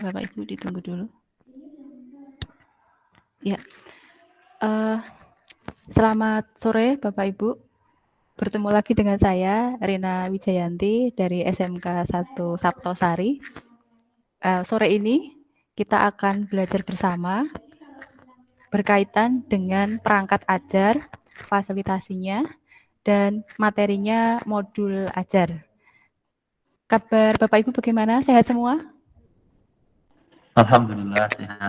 Bapak Ibu ditunggu dulu. Ya, selamat sore Bapak Ibu. Bertemu lagi dengan saya Rina Wijayanti dari SMK 1 Saptosari. Sore ini kita akan belajar bersama berkaitan dengan perangkat ajar, fasilitasinya, dan materinya modul ajar. Kabar Bapak Ibu bagaimana? Sehat semua? Alhamdulillah sehat.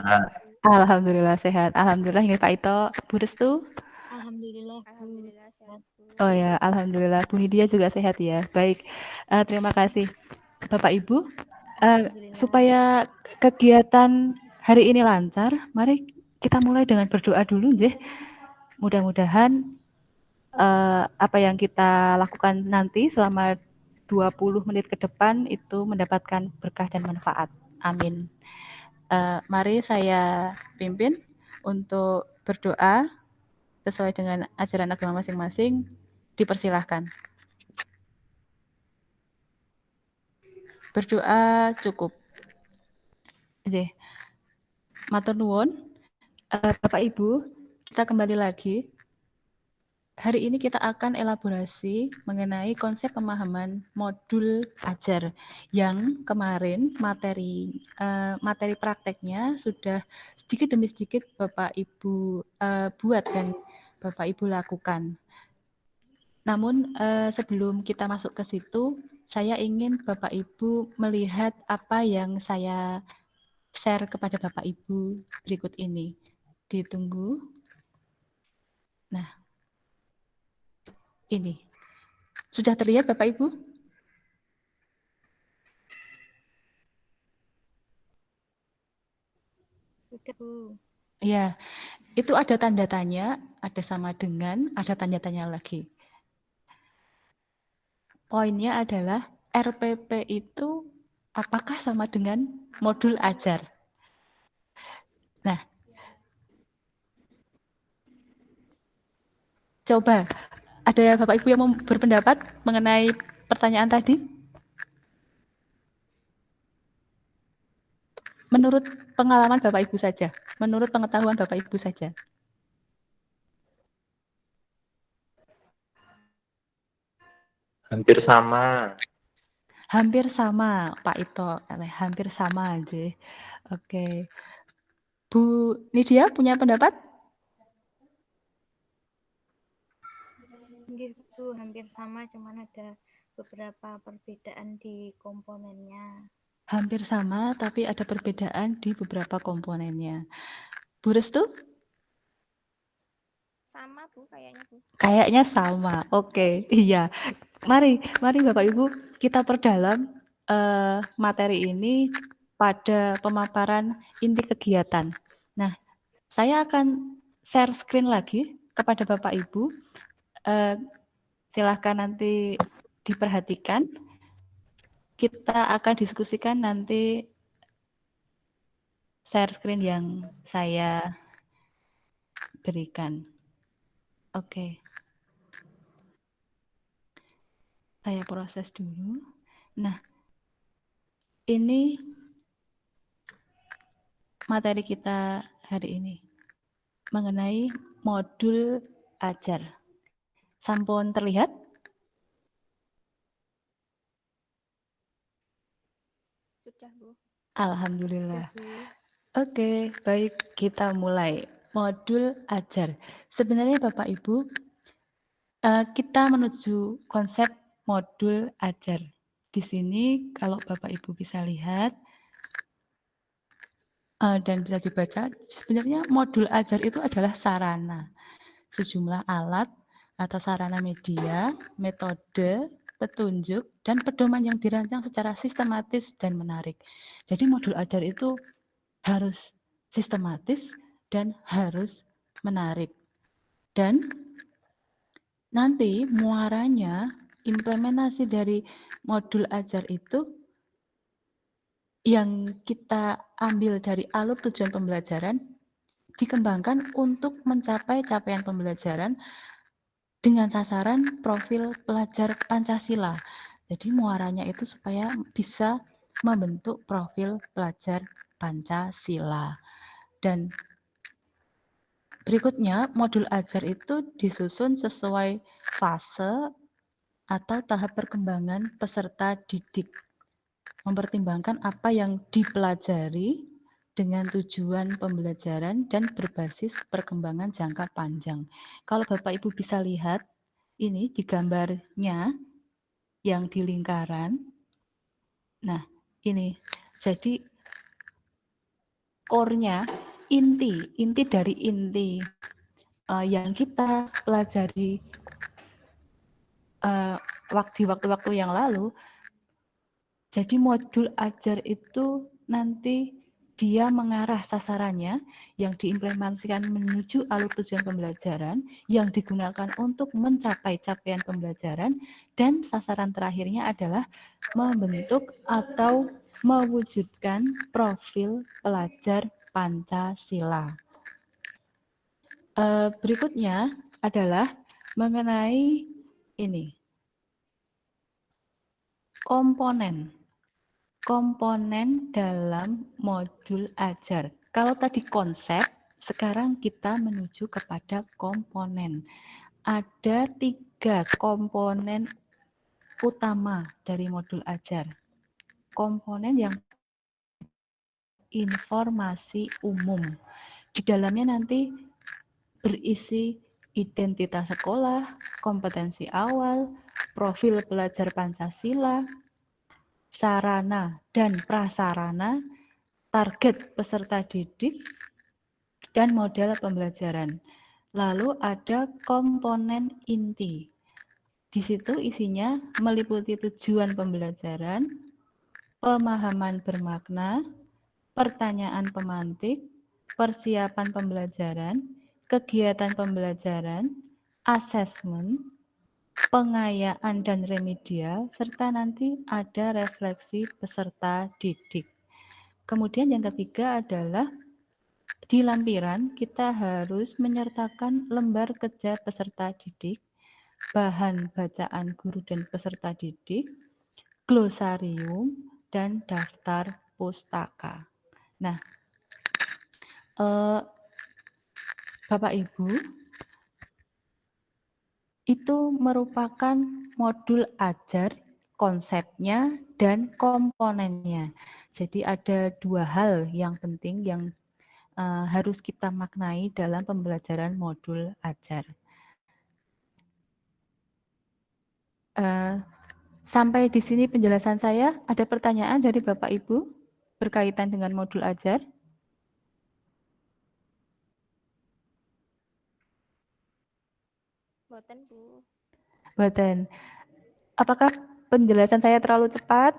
Alhamdulillah sehat. Alhamdulillah ya Pak Ito. Bu Restu? Alhamdulillah, Bu. Alhamdulillah sehat, Bu. Oh ya, Alhamdulillah. Bu Nidia juga sehat ya. Baik, terima kasih Bapak Ibu. Supaya kegiatan hari ini lancar, mari kita mulai dengan berdoa dulu, Nggih. Mudah-mudahan apa yang kita lakukan nanti selama 20 menit ke depan itu mendapatkan berkah dan manfaat. Amin. Mari saya pimpin untuk berdoa sesuai dengan ajaran agama masing-masing. Dipersilahkan. Berdoa cukup. Nggih. Matur nuwun. Bapak Ibu, kita kembali lagi. Hari ini kita akan elaborasi mengenai konsep pemahaman modul ajar yang kemarin materi prakteknya sudah sedikit demi sedikit Bapak Ibu buat dan Bapak Ibu lakukan. Namun sebelum kita masuk ke situ, saya ingin Bapak Ibu melihat apa yang saya share kepada Bapak Ibu berikut ini. Ditunggu. Nah, ini. Sudah terlihat Bapak Ibu? Sudah, Bu. Ya, itu ada tanda tanya, ada sama dengan, ada tanda tanya lagi. Poinnya adalah RPP itu apakah sama dengan modul ajar? Nah, coba ada Bapak Ibu yang mau berpendapat mengenai pertanyaan tadi? Menurut pengalaman Bapak Ibu saja, menurut pengetahuan Bapak Ibu saja. Hampir sama. Hampir sama, Pak Ito. Hampir sama aja. Oke. Bu Nidia punya pendapat? Nggih, Bu, hampir sama, cuman ada beberapa perbedaan di komponennya. Hampir sama, tapi ada perbedaan di beberapa komponennya. Bu Restu? Sama, Bu, kayaknya, Bu. Kayaknya sama. Oke, iya. Mari Bapak Ibu kita perdalam materi ini pada pemaparan inti kegiatan. Nah, saya akan share screen lagi kepada Bapak Ibu. Silahkan nanti diperhatikan. Kita akan diskusikan nanti share screen yang saya berikan. Oke. Saya proses dulu. Nah, ini materi kita hari ini mengenai modul ajar. Sampun terlihat? Sudah, Bu. Alhamdulillah. Sudah, Bu. Oke, baik, kita mulai. Modul ajar. Sebenarnya Bapak Ibu, kita menuju konsep modul ajar. Di sini kalau Bapak Ibu bisa lihat dan bisa dibaca, sebenarnya modul ajar itu adalah sarana. Sejumlah alat atau sarana media, metode, petunjuk, dan pedoman yang dirancang secara sistematis dan menarik. Jadi modul ajar itu harus sistematis dan harus menarik. Dan nanti muaranya, implementasi dari modul ajar itu yang kita ambil dari alur tujuan pembelajaran dikembangkan untuk mencapai capaian pembelajaran dengan sasaran profil pelajar Pancasila. Jadi muaranya itu supaya bisa membentuk profil pelajar Pancasila. Dan berikutnya, modul ajar itu disusun sesuai fase atau tahap perkembangan peserta didik, mempertimbangkan apa yang dipelajari dengan tujuan pembelajaran dan berbasis perkembangan jangka panjang. Kalau Bapak Ibu bisa lihat, ini di gambarnya yang di lingkaran. Nah, ini. Jadi, core-nya, inti dari inti yang kita pelajari di waktu-waktu yang lalu. Jadi modul ajar itu nanti dia mengarah sasarannya yang diimplementasikan menuju alur tujuan pembelajaran yang digunakan untuk mencapai capaian pembelajaran, dan sasaran terakhirnya adalah membentuk atau mewujudkan profil pelajar Pancasila. Berikutnya adalah mengenai ini, komponen dalam modul ajar. Kalau tadi konsep, sekarang kita menuju kepada komponen. Ada 3 komponen utama dari modul ajar. Komponen yang informasi umum. Di dalamnya nanti berisi identitas sekolah, kompetensi awal, profil pelajar Pancasila, sarana dan prasarana, target peserta didik, dan model pembelajaran. Lalu ada komponen inti. Di situ isinya meliputi tujuan pembelajaran, pemahaman bermakna, pertanyaan pemantik, persiapan pembelajaran, kegiatan pembelajaran, asesmen, pengayaan dan remedial, serta nanti ada refleksi peserta didik. Kemudian yang ketiga adalah di lampiran kita harus menyertakan lembar kerja peserta didik, bahan bacaan guru dan peserta didik, glosarium, dan daftar pustaka. Nah, Bapak Ibu, itu merupakan modul ajar, konsepnya dan komponennya. Jadi ada 2 hal yang penting yang harus kita maknai dalam pembelajaran modul ajar. Sampai di sini penjelasan saya. Ada pertanyaan dari Bapak Ibu berkaitan dengan modul ajar? Boten, Bu. Boten. Apakah penjelasan saya terlalu cepat?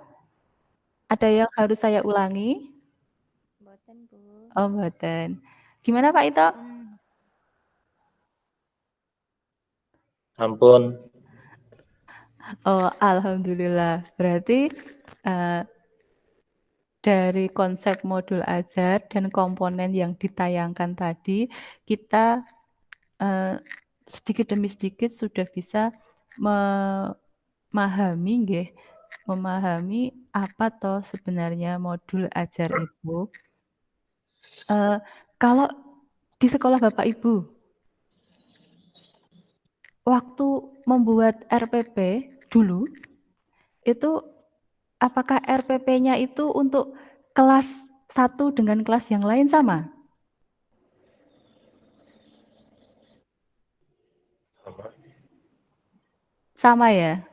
Ada yang harus saya ulangi? Boten, Bu. Oh, boten. Gimana Pak Ito? Ampun. Oh, alhamdulillah. Berarti dari konsep modul ajar dan komponen yang ditayangkan tadi, kita sedikit demi sedikit sudah bisa memahami apa toh sebenarnya modul ajar itu. Kalau di sekolah Bapak Ibu, waktu membuat RPP dulu, itu apakah RPP-nya itu untuk kelas 1 dengan kelas yang lain sama? Sama ya?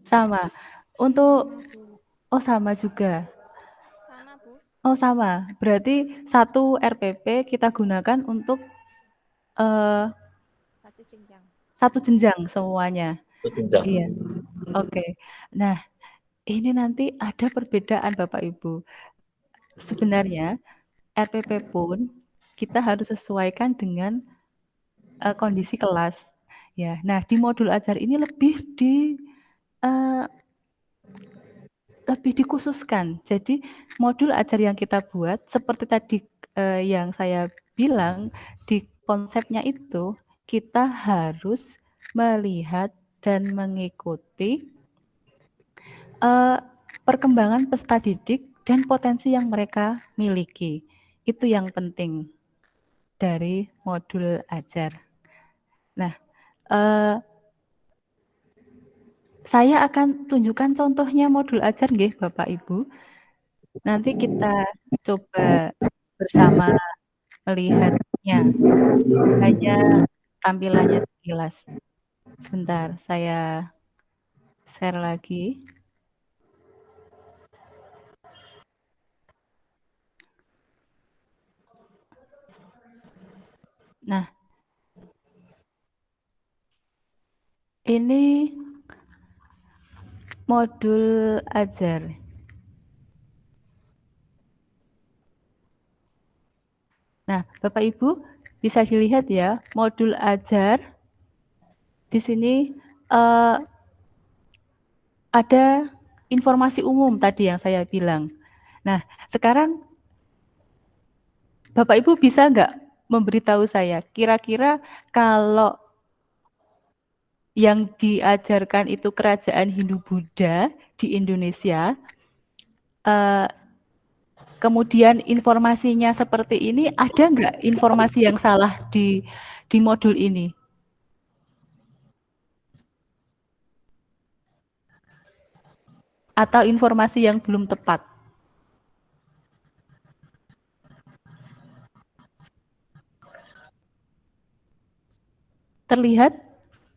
Sama. Untuk sama juga. Sama, Bu. Oh, sama. Berarti 1 RPP kita gunakan untuk Satu jenjang. 1 jenjang semuanya. Jenjang. Iya. Oke. Nah, ini nanti ada perbedaan Bapak Ibu. Sebenarnya RPP pun kita harus sesuaikan dengan kondisi kelas. Ya. Nah, di modul ajar ini lebih dikhususkan. Jadi modul ajar yang kita buat seperti tadi yang saya bilang, di konsepnya itu kita harus melihat dan mengikuti perkembangan peserta didik dan potensi yang mereka miliki. Itu yang penting dari modul ajar. Nah, saya akan tunjukkan contohnya modul ajar nggih Bapak Ibu. Nanti kita coba bersama melihatnya. Hanya tampilannya sekilas. Sebentar, saya share lagi. Nah, ini modul ajar. Nah, Bapak Ibu bisa dilihat ya, modul ajar di sini ada informasi umum tadi yang saya bilang. Nah, sekarang Bapak Ibu bisa nggak memberitahu saya, kira-kira kalau yang diajarkan itu kerajaan Hindu-Buddha di Indonesia, kemudian informasinya seperti ini, ada nggak informasi yang salah di modul ini? Atau informasi yang belum tepat? Terlihat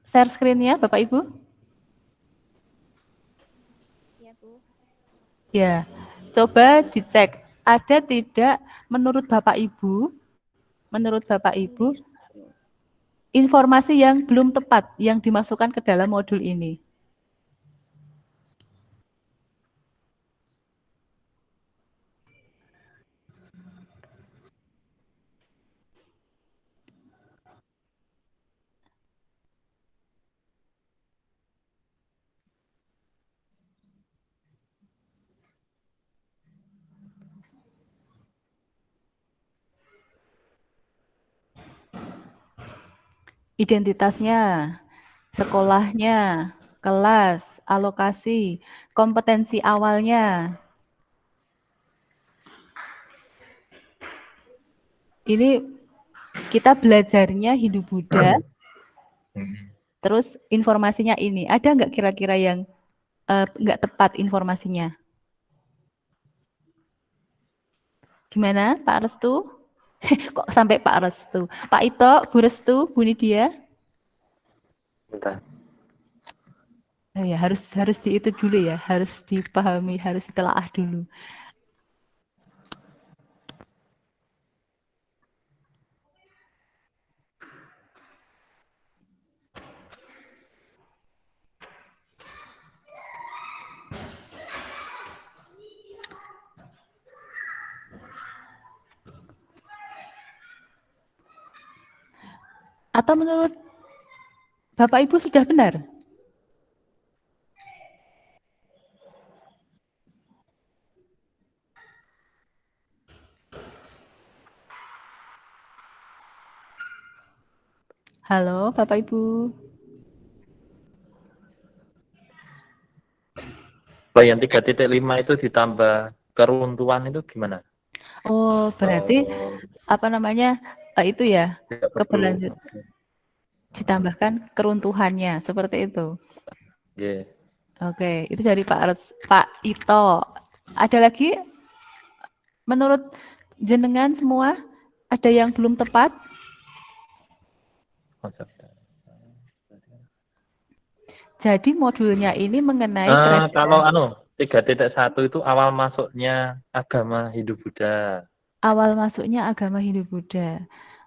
share screen-nya Bapak Ibu? Ya, Bu. Ya, coba dicek ada tidak menurut Bapak Ibu informasi yang belum tepat yang dimasukkan ke dalam modul ini. Identitasnya, sekolahnya, kelas, alokasi, kompetensi awalnya. Ini kita belajarnya Hindu-Buddha, terus informasinya ini. Ada nggak kira-kira yang nggak tepat informasinya? Gimana Pak Restu? Kok sampai Pak Restu? Pak Ito, Bu Restu, Bu Nidia? Bentar. Oh ya, harus di itu dulu ya, harus dipahami, harus ditelaah dulu. Atau menurut Bapak Ibu sudah benar? Halo Bapak Ibu. Kalau yang 3.5 itu ditambah keruntuhan itu gimana? Oh, berarti apa namanya itu ya, Tidak perlu. keberlanjut ditambahkan keruntuhannya, seperti itu. Yeah. Oke, itu dari Pak Ito. Ada lagi? Menurut jenengan semua, ada yang belum tepat? Jadi modulnya ini mengenai kerajaan. Kalau 3.1 itu awal masuknya agama Hindu-Buddha. Awal masuknya agama Hindu-Buddha.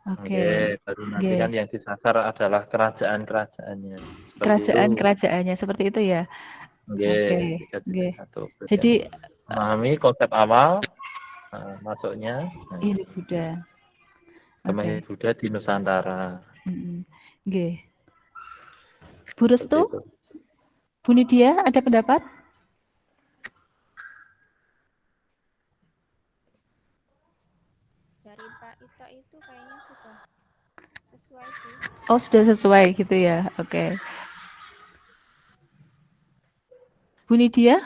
Oke. Baru nanti kan yang disasar adalah kerajaan-kerajaannya. Kerajaan-kerajaannya seperti itu ya. Oke. 3.1. Jadi memahami konsep awal masuknya Hindu-Buddha. agama Hindu-Buddha di Nusantara. Oke. Bu Restu? Bu Nidia, ada pendapat? Dari Pak Ito itu kayaknya sudah sesuai, Bu. Oh, sudah sesuai gitu ya. Oke. Bu Nidia?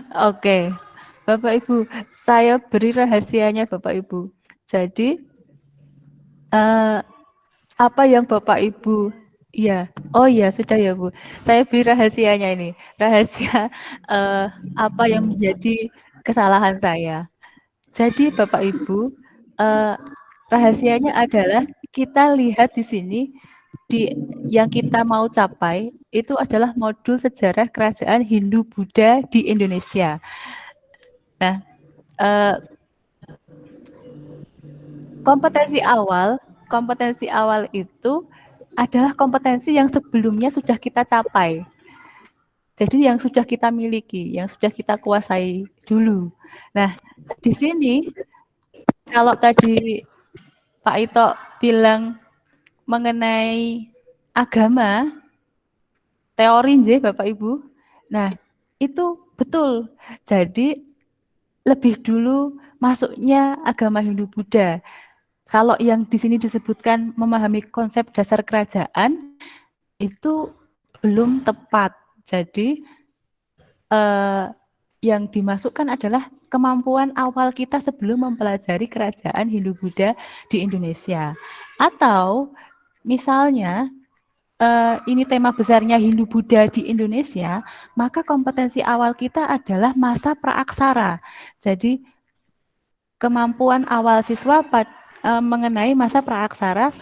Oke, Bapak Ibu, saya beri rahasianya Bapak Ibu. Jadi, apa yang Bapak Ibu, iya, oh iya sudah ya Bu. Saya beri rahasianya ini, rahasia apa yang menjadi kesalahan saya. Jadi Bapak Ibu, rahasianya adalah kita lihat di sini di yang kita mau capai itu adalah modul sejarah kerajaan Hindu Buddha di Indonesia. Nah, kompetensi awal itu adalah kompetensi yang sebelumnya sudah kita capai. Jadi yang sudah kita miliki, yang sudah kita kuasai dulu. Nah, di sini kalau tadi Pak Ito bilang mengenai agama, teori nggih Bapak Ibu. Nah, itu betul. Jadi lebih dulu masuknya agama Hindu Buddha. Kalau yang di sini disebutkan memahami konsep dasar kerajaan itu belum tepat. Jadi yang dimasukkan adalah kemampuan awal kita sebelum mempelajari kerajaan Hindu Buddha di Indonesia. Atau misalnya ini tema besarnya Hindu Buddha di Indonesia, maka kompetensi awal kita adalah masa praaksara. Jadi kemampuan awal siswa mengenai masa praaksara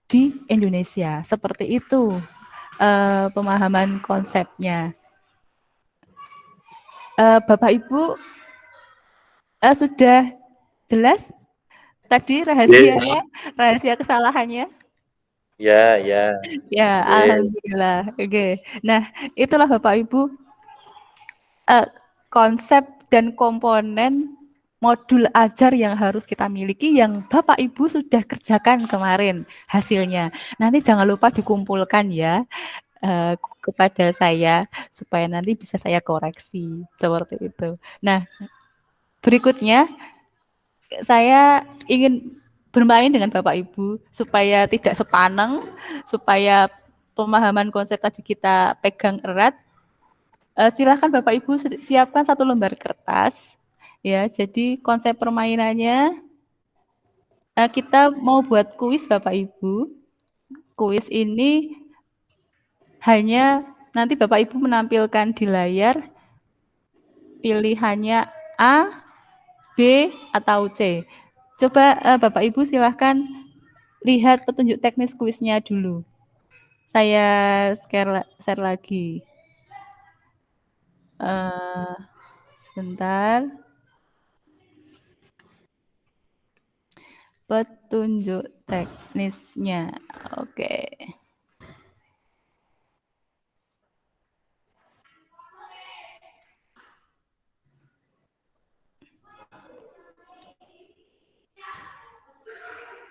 di Indonesia. Seperti itu pemahaman konsepnya. Bapak Ibu sudah jelas tadi rahasianya, rahasia kesalahannya? Ya. Ya, alhamdulillah. Oke. Nah, itulah Bapak Ibu konsep dan komponen modul ajar yang harus kita miliki yang Bapak Ibu sudah kerjakan kemarin hasilnya. Nanti jangan lupa dikumpulkan ya kepada saya supaya nanti bisa saya koreksi seperti itu. Nah, berikutnya saya ingin bermain dengan Bapak Ibu supaya tidak sepaneng, supaya pemahaman konsep tadi kita pegang erat. Silakan Bapak Ibu siapkan 1 lembar kertas. Ya, jadi konsep permainannya kita mau buat kuis Bapak Ibu. Kuis ini hanya nanti Bapak Ibu menampilkan di layar pilihannya A, B, atau C. Coba Bapak Ibu silahkan lihat petunjuk teknis kuisnya dulu. Saya share lagi. Sebentar. Petunjuk teknisnya. Oke.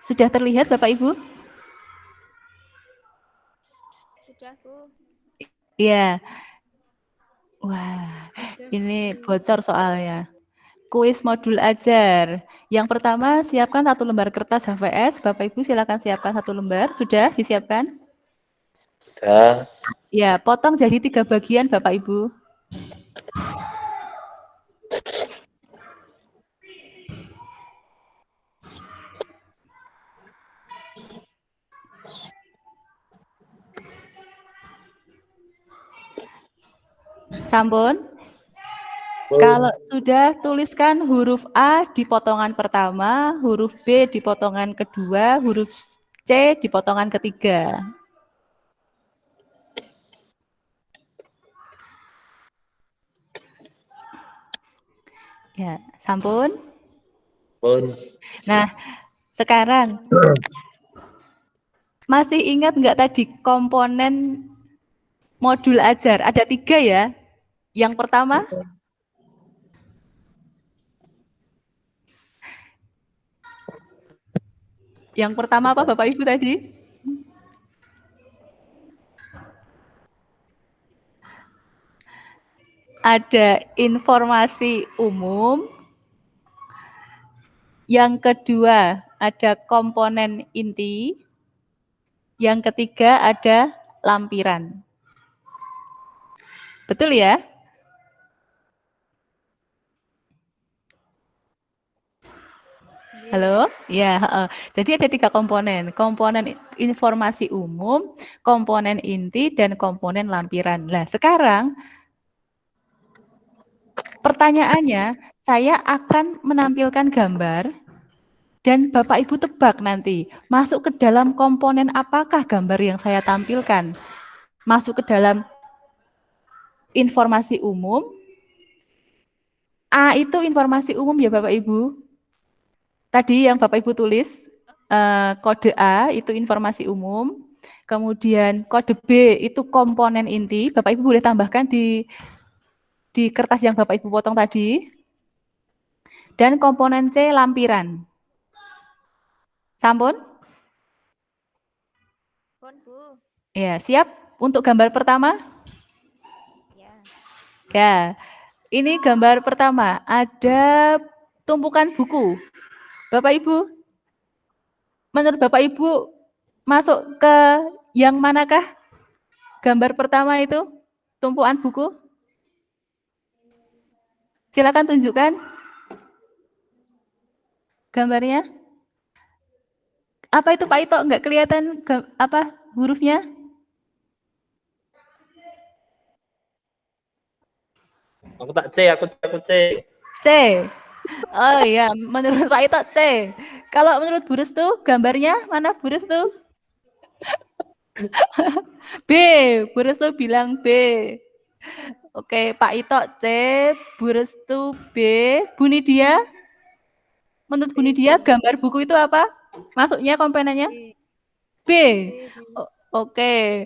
Sudah terlihat Bapak Ibu? Sudah, Bu. Iya. Wah, ini bocor soalnya. Kuis modul ajar. Yang pertama, siapkan 1 lembar kertas HVS. Bapak Ibu silakan siapkan 1 lembar. Sudah disiapkan? Sudah. Ya, potong jadi 3 bagian Bapak Ibu. Sampun? Kalau sudah, tuliskan huruf A di potongan pertama, huruf B di potongan kedua, huruf C di potongan ketiga. Ya, sampun? Pun. Nah, sekarang masih ingat nggak tadi komponen modul ajar? Ada 3 ya. Yang pertama? Yang pertama apa Bapak Ibu tadi? Ada informasi umum. Yang kedua ada komponen inti. Yang ketiga ada lampiran. Betul ya? Halo? Ya, heeh. Jadi ada 3 komponen. Komponen informasi umum, komponen inti, dan komponen lampiran. Nah, sekarang pertanyaannya, saya akan menampilkan gambar dan Bapak Ibu tebak nanti, masuk ke dalam komponen apakah gambar yang saya tampilkan? Masuk ke dalam informasi umum. A itu informasi umum ya Bapak Ibu. Tadi yang Bapak Ibu tulis, kode A itu informasi umum. Kemudian kode B itu komponen inti. Bapak Ibu boleh tambahkan di kertas yang Bapak Ibu potong tadi. Dan komponen C lampiran. Sampun? Pun, Bu. Ya, siap untuk gambar pertama? Ya. Ya, ini gambar pertama. Ada tumpukan buku. Bapak Ibu, menurut Bapak Ibu masuk ke yang manakah? Gambar pertama itu tumpukan buku. Silakan tunjukkan gambarnya. Apa itu Pak Ito? Enggak kelihatan apa hurufnya? Aku C. C. Oh iya, menurut Pak Ito C. Kalau menurut Bu Restu, gambarnya mana Bu Restu? B. Bu Restu bilang B. Oke, Pak Ito C, Bu Restu B. Bu Nidia? Menurut Bu Nidia, gambar buku itu apa? Masuknya komponennya? B. Oke.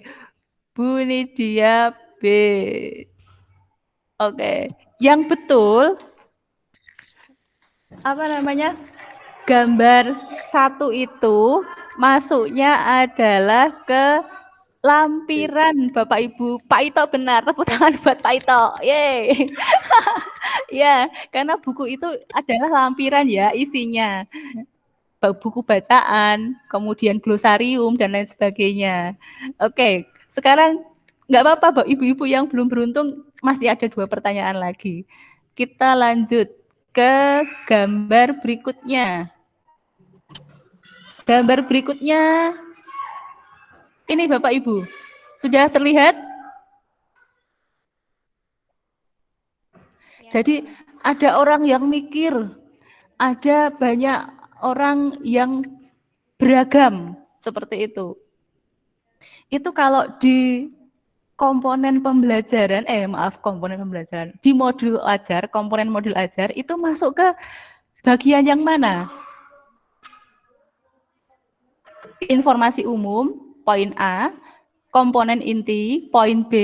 Bu Nidia B. Oke. Yang betul apa namanya? Gambar 1 itu masuknya adalah ke lampiran Bapak Ibu. Pak Ito benar, tepuk tangan buat Pak Ito. Yeay. Ya, karena buku itu adalah lampiran ya isinya. Buku bacaan, kemudian glosarium dan lain sebagainya. Oke, sekarang nggak apa-apa ibu-ibu yang belum beruntung, masih ada 2 pertanyaan lagi. Kita lanjut ke gambar berikutnya. Gambar berikutnya, ini Bapak Ibu, sudah terlihat? Ya. Jadi ada orang yang mikir, ada banyak orang yang beragam seperti itu. Itu kalau di komponen pembelajaran, di modul ajar, komponen modul ajar itu masuk ke bagian yang mana? Informasi umum, poin A, komponen inti, poin B,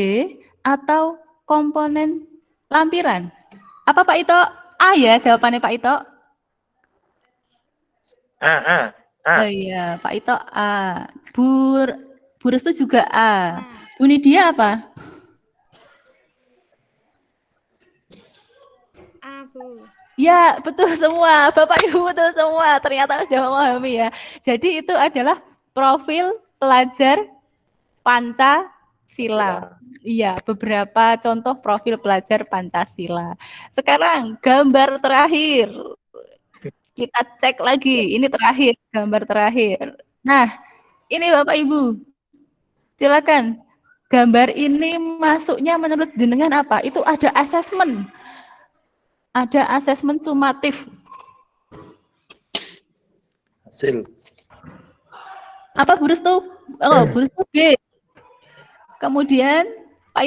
atau komponen lampiran? Apa Pak Ito? A ya jawabannya Pak Ito? A. Oh iya, Pak Ito A. Bu Restu juga A. Bu Nidia apa? A, Bu. Ya, betul semua. Bapak Ibu betul semua. Ternyata sudah memahami ya. Jadi itu adalah profil pelajar Pancasila. Iya, beberapa contoh profil pelajar Pancasila. Sekarang gambar terakhir. Kita cek lagi. Ini terakhir, gambar terakhir. Nah, ini Bapak Ibu. Silakan. Gambar ini masuknya menurut jenengan apa? Itu ada asesmen. Ada asesmen sumatif. Hasil. Apa Bu Restu? Oh, Bu Restu B. Kemudian Pak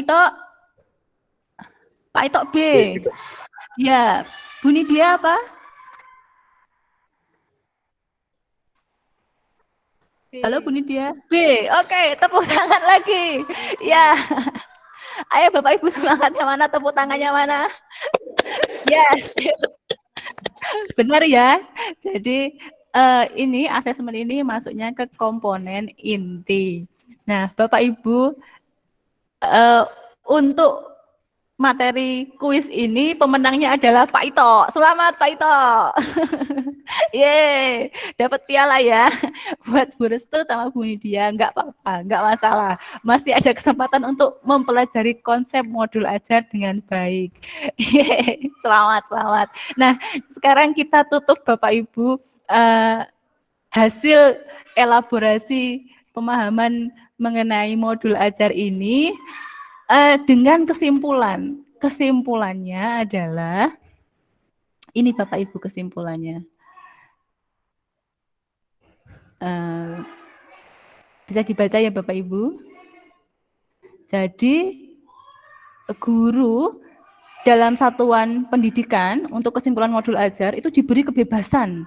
Ito B. Ya, Bu Nidia apa? B. Halo Bu Nidia. B. Oke, tepuk tangan lagi. Ya. Ayo Bapak Ibu semangatnya mana? Tepuk tangannya mana? Yes. Benar ya. Jadi ini asesmen ini masuknya ke komponen inti. Nah, Bapak Ibu untuk materi kuis ini pemenangnya adalah Pak Ito. Selamat Pak Ito. Yeay, dapat piala ya buat Bu Restu sama Bu Nidia. Enggak apa-apa, enggak masalah. Masih ada kesempatan untuk mempelajari konsep modul ajar dengan baik. Yeay, selamat, selamat. Nah, sekarang kita tutup Bapak Ibu hasil elaborasi pemahaman mengenai modul ajar ini dengan kesimpulan. Kesimpulannya adalah, ini Bapak Ibu kesimpulannya. Bisa dibaca ya Bapak Ibu. Jadi guru dalam satuan pendidikan untuk kesimpulan modul ajar itu diberi kebebasan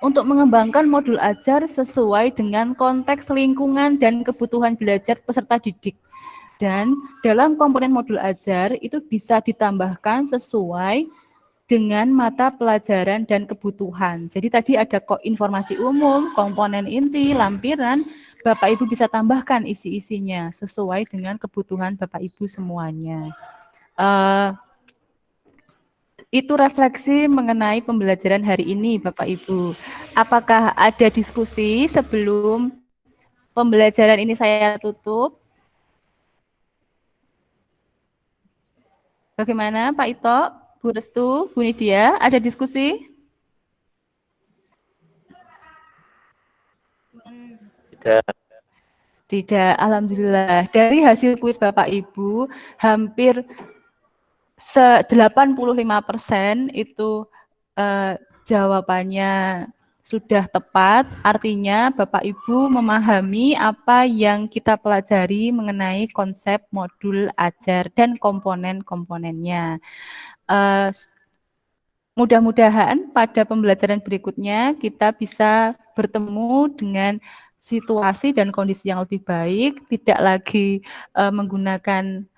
untuk mengembangkan modul ajar sesuai dengan konteks lingkungan dan kebutuhan belajar peserta didik. Dan dalam komponen modul ajar itu bisa ditambahkan sesuai dengan mata pelajaran dan kebutuhan. Jadi tadi ada informasi umum, komponen inti, lampiran, Bapak Ibu bisa tambahkan isi-isinya sesuai dengan kebutuhan Bapak Ibu semuanya. Itu refleksi mengenai pembelajaran hari ini Bapak Ibu. Apakah ada diskusi sebelum pembelajaran ini saya tutup? Bagaimana Pak Ito, Bu Restu, Bu Nidia, ada diskusi? Tidak, alhamdulillah. Dari hasil kuis Bapak Ibu, hampir 85% itu jawabannya sudah tepat, artinya Bapak Ibu memahami apa yang kita pelajari mengenai konsep modul ajar dan komponen-komponennya. Mudah-mudahan pada pembelajaran berikutnya kita bisa bertemu dengan situasi dan kondisi yang lebih baik, tidak lagi menggunakan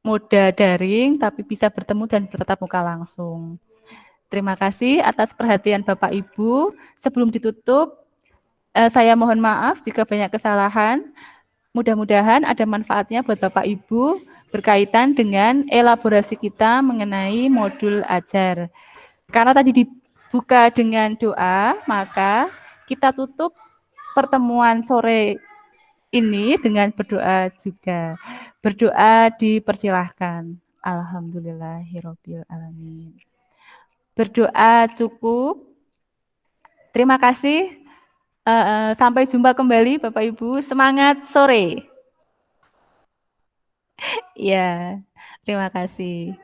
moda daring, tapi bisa bertemu dan bertatap muka langsung. Terima kasih atas perhatian Bapak Ibu. Sebelum ditutup, saya mohon maaf jika banyak kesalahan. Mudah-mudahan ada manfaatnya buat Bapak Ibu berkaitan dengan elaborasi kita mengenai modul ajar. Karena tadi dibuka dengan doa, maka kita tutup pertemuan sore ini dengan berdoa juga. Berdoa dipersilahkan. Alhamdulillahirabbil alamin. Berdoa cukup. Terima kasih. Sampai jumpa kembali Bapak Ibu. Semangat sore. Ya, terima kasih.